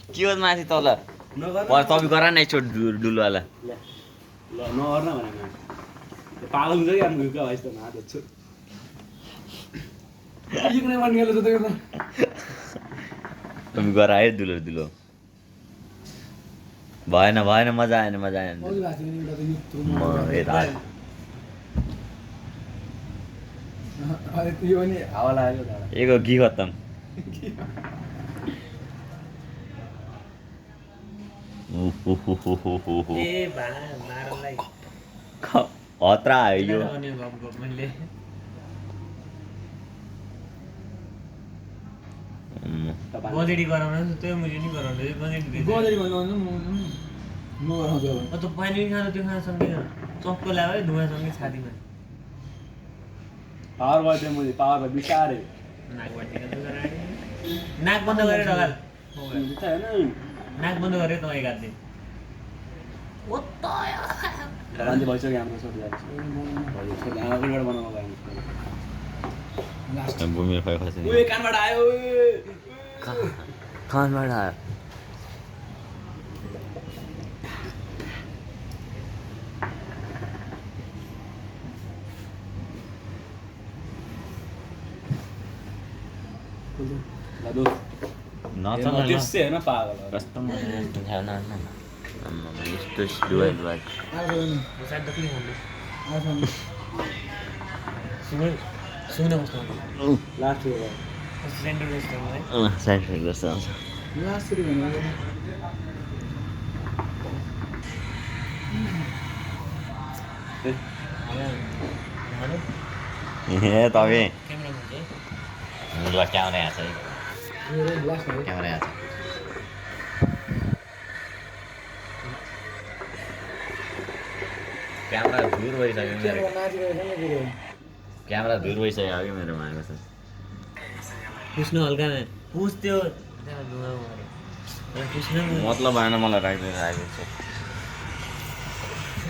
के हो माथि तल तपाईँ गर न एकचोटि डुलवाला नगर्न भने पागल हुन्छ कि आफ्नो क्या भाइ हात हेर्छु तपाईँ गर है दुलो दुलो भएन भएन मजा आएन मजा आएन हावा लाग्यो एको घी खत्तम हत्रा आयो यो गजेडी गराउन त्यो मैले नि गराउँदै गजेडी गराउनु म गराउँछु त पानी खानु त्यो खान सक्दैन चक्को लाग्यो है धुवासँगै छातीमा पावर भयो मैले पावर बिसारे नाक बन्द गरेर ढगाल होइन नाक बन्द गरेर तपाईँ गाड्दै मान्छे भइसक्यो हाम्रो छोरीबाट बनाउनु भूमि खसे कानबाट आयो कानबाट आयो त्यसै होइन पागल कस्तो यस्तो डुवाइ डुवाइ सुन कस्तो लास्ट सेन्टर जस्तो है सेन्टर जस्तो आउँछ ए तपाईँ ल क्यामेरा यहाँ छ क्यामेरा यहाँ छ क्यामेरा धुर भइसक्यो मेरो क्यामेरा धुर भइसक्यो कि मेरोमा आएको छ पुस्नु हल्का पुस त्यो मतलब भएन मलाई राख्दै राखेको छ